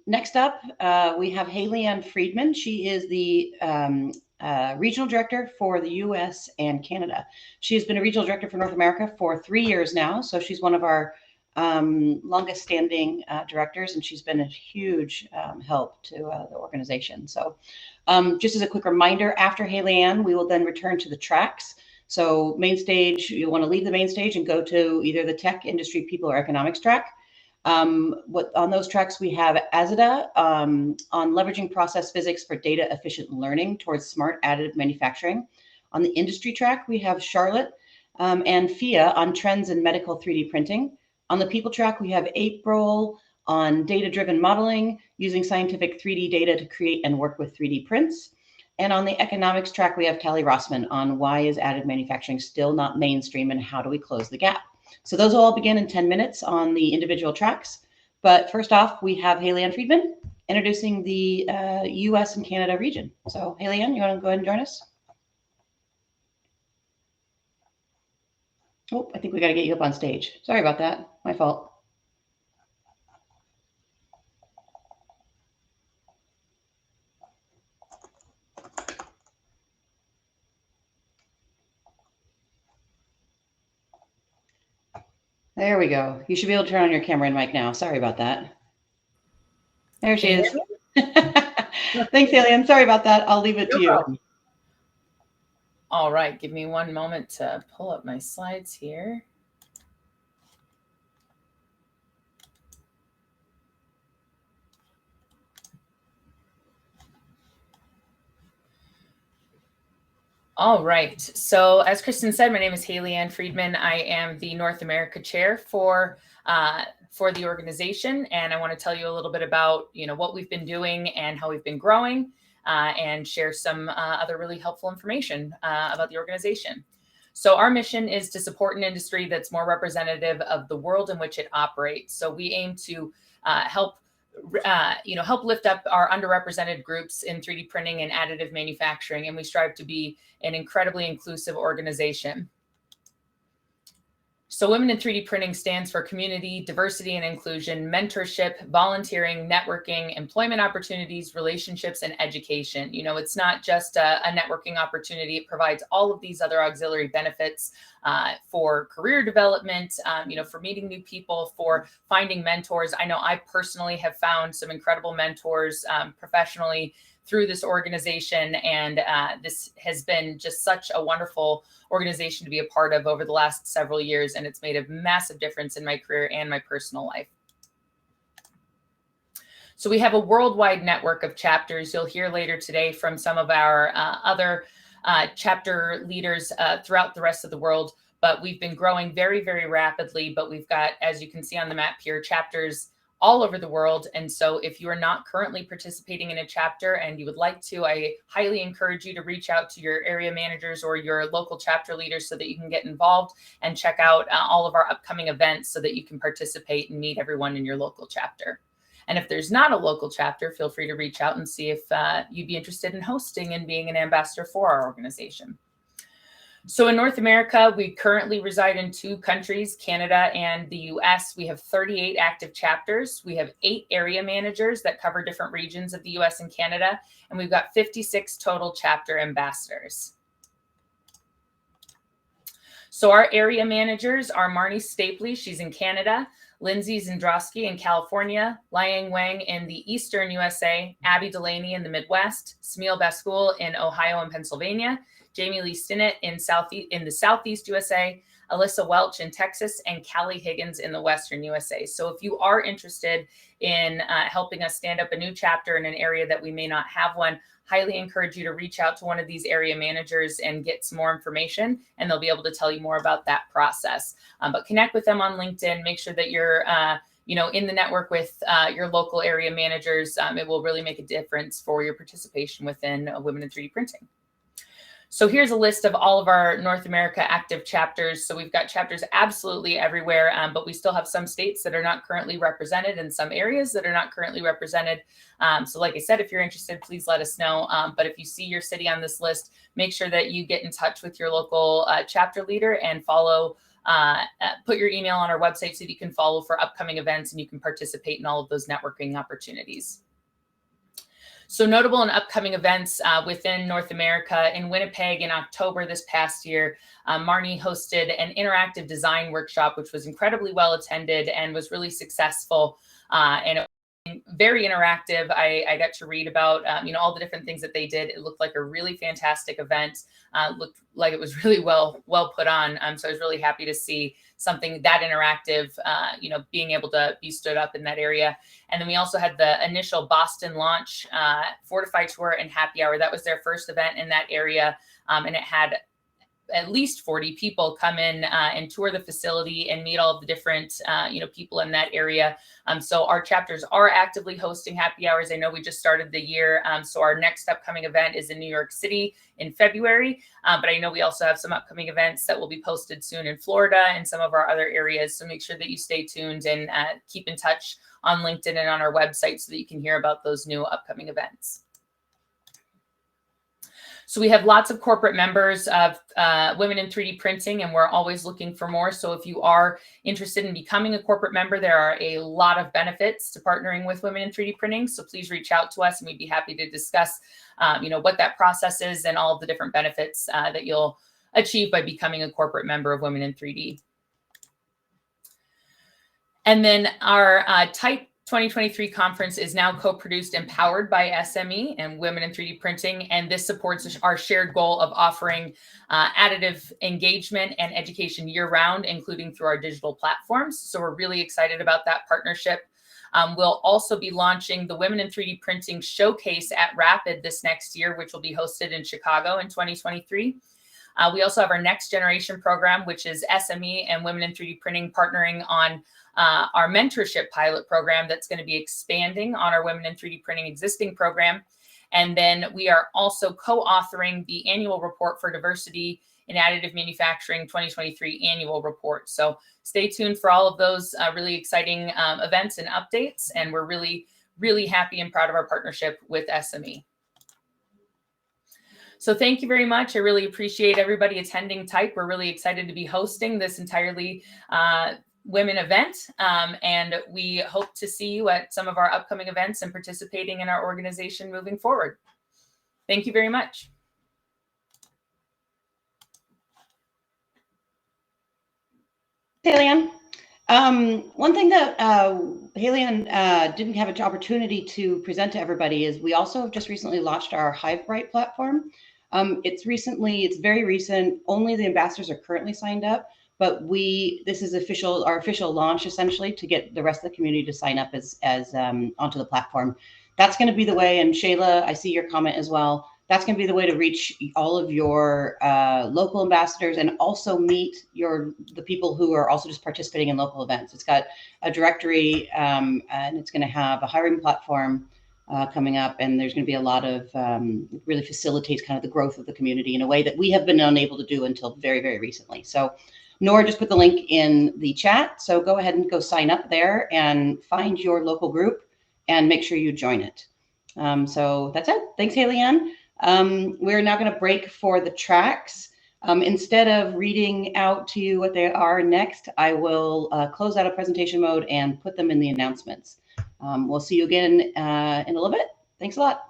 Next up, we have Haley Ann Friedman. She is the Regional Director for the US and Canada. She has been a Regional Director for North America for 3 years now, so she's one of our longest standing directors, and she's been a huge help to the organization. So just as a quick reminder, after Haley Ann, we will then return to the tracks. So Mainstage, you'll want to leave the Mainstage and go to either the tech, industry, people, or economics track. On those tracks, we have Azada on leveraging process physics for data efficient learning towards smart additive manufacturing. On the industry track, we have Charlotte and Fia on trends in medical 3D printing. On the people track, we have April on data-driven modeling, using scientific 3D data to create and work with 3D prints. And on the economics track, we have Callie Rossman on why is additive manufacturing still not mainstream and how do we close the gap. So those will all begin in 10 minutes on the individual tracks. But first off, we have Haley Ann Friedman introducing the US and Canada region. So Haley Ann, you want to go ahead and join us? Oh, I think we got to get you up on stage. Sorry about that. My fault. There we go. You should be able to turn on your camera and mic now. Sorry about that. There she is. Thanks, Haley Ann. Sorry about that. I'll leave it to you. Problem. All right. Give me one moment to pull up my slides here. All right. So as Kristen said, my name is Haley Ann Friedman. I am the North America chair for the organization. And I want to tell you a little bit about, what we've been doing and how we've been growing and share some other really helpful information about the organization. So our mission is to support an industry that's more representative of the world in which it operates. So we aim to help lift up our underrepresented groups in 3D printing and additive manufacturing, and we strive to be an incredibly inclusive organization. So Women in 3D Printing stands for community, diversity and inclusion, mentorship, volunteering, networking, employment opportunities, relationships, and education. It's not just a networking opportunity. It provides all of these other auxiliary benefits for career development, for meeting new people, for finding mentors. I know I personally have found some incredible mentors professionally through this organization. And this has been just such a wonderful organization to be a part of over the last several years. And it's made a massive difference in my career and my personal life. So we have a worldwide network of chapters. You'll hear later today from some of our other chapter leaders throughout the rest of the world. But we've been growing very, very rapidly. But we've got, as you can see on the map here, chapters all over the world. And so if you are not currently participating in a chapter and you would like to, I highly encourage you to reach out to your area managers or your local chapter leaders so that you can get involved and check out all of our upcoming events so that you can participate and meet everyone in your local chapter. And if there's not a local chapter, feel free to reach out and see if you'd be interested in hosting and being an ambassador for our organization. So in North America, we currently reside in 2 countries, Canada and the US. We have 38 active chapters. We have 8 area managers that cover different regions of the US and Canada. And we've got 56 total chapter ambassadors. So our area managers are Marnie Stapley, she's in Canada, Lindsay Zendrowski in California, Liang Wang in the Eastern USA, Abby Delaney in the Midwest, Smil Baskul in Ohio and Pennsylvania, Jamie Lee Stinnett in the Southeast USA, Alyssa Welch in Texas, and Callie Higgins in the Western USA. So if you are interested in helping us stand up a new chapter in an area that we may not have one, highly encourage you to reach out to one of these area managers and get some more information, and they'll be able to tell you more about that process. But connect with them on LinkedIn, make sure that you're in the network with your local area managers. It will really make a difference for your participation within Women in 3D Printing. So here's a list of all of our North America active chapters. So we've got chapters absolutely everywhere, but we still have some states that are not currently represented and some areas that are not currently represented. So like I said, if you're interested, please let us know. But if you see your city on this list, make sure that you get in touch with your local chapter leader and follow put your email on our website so that you can follow for upcoming events and you can participate in all of those networking opportunities. So notable and upcoming events within North America. In Winnipeg in October this past year, Marnie hosted an interactive design workshop, which was incredibly well attended and was really successful. And it was very interactive. I got to read about all the different things that they did. It looked like a really fantastic event. Looked like it was really well put on. So I was really happy to see something that interactive, being able to be stood up in that area. And then we also had the initial Boston launch, Fortify Tour and Happy Hour. That was their first event in that area. And it had at least 40 people come in and tour the facility and meet all of the different, people in that area. So our chapters are actively hosting happy hours. I know we just started the year. So our next upcoming event is in New York City in February. But I know we also have some upcoming events that will be posted soon in Florida and some of our other areas. So make sure that you stay tuned and keep in touch on LinkedIn and on our website so that you can hear about those new upcoming events. So we have lots of corporate members of Women in 3D Printing, and we're always looking for more. So if you are interested in becoming a corporate member, there are a lot of benefits to partnering with Women in 3D Printing. So please reach out to us and we'd be happy to discuss, what that process is and all of the different benefits that you'll achieve by becoming a corporate member of Women in 3D. And then our TIPE 2023 conference is now co-produced and powered by SME and Women in 3D Printing, and this supports our shared goal of offering additive engagement and education year-round, including through our digital platforms. So we're really excited about that partnership. We'll also be launching the Women in 3D Printing Showcase at Rapid this next year, which will be hosted in Chicago in 2023. We also have our Next Generation program, which is SME and Women in 3D Printing partnering on our mentorship pilot program that's going to be expanding on our Women in 3D Printing existing program. And then we are also co-authoring the annual report for diversity in additive manufacturing 2023 annual report. So stay tuned for all of those really exciting events and updates. And we're really, really happy and proud of our partnership with SME. So thank you very much. I really appreciate everybody attending TIPE. We're really excited to be hosting this entirely women event. And we hope to see you at some of our upcoming events and participating in our organization moving forward. Thank you very much. Haley Ann. One thing that Haley Ann didn't have an opportunity to present to everybody is we also have just recently launched our HiveBright platform. It's very recent. Only the ambassadors are currently signed up, but this is our official launch essentially to get the rest of the community to sign up as onto the platform. That's going to be the way. And Shayla, I see your comment as well. That's going to be the way to reach all of your local ambassadors and also meet the people who are also just participating in local events. It's got a directory and it's going to have a hiring platform coming up, and there's going to be a lot of really facilitates kind of the growth of the community in a way that we have been unable to do until very, very recently. So Nora just put the link in the chat. So go ahead and go sign up there and find your local group and make sure you join it. So that's it. Thanks, Haley Ann. We're now going to break for the tracks. Instead of reading out to you what they are next, I will close out of presentation mode and put them in the announcements. We'll see you again in a little bit. Thanks a lot.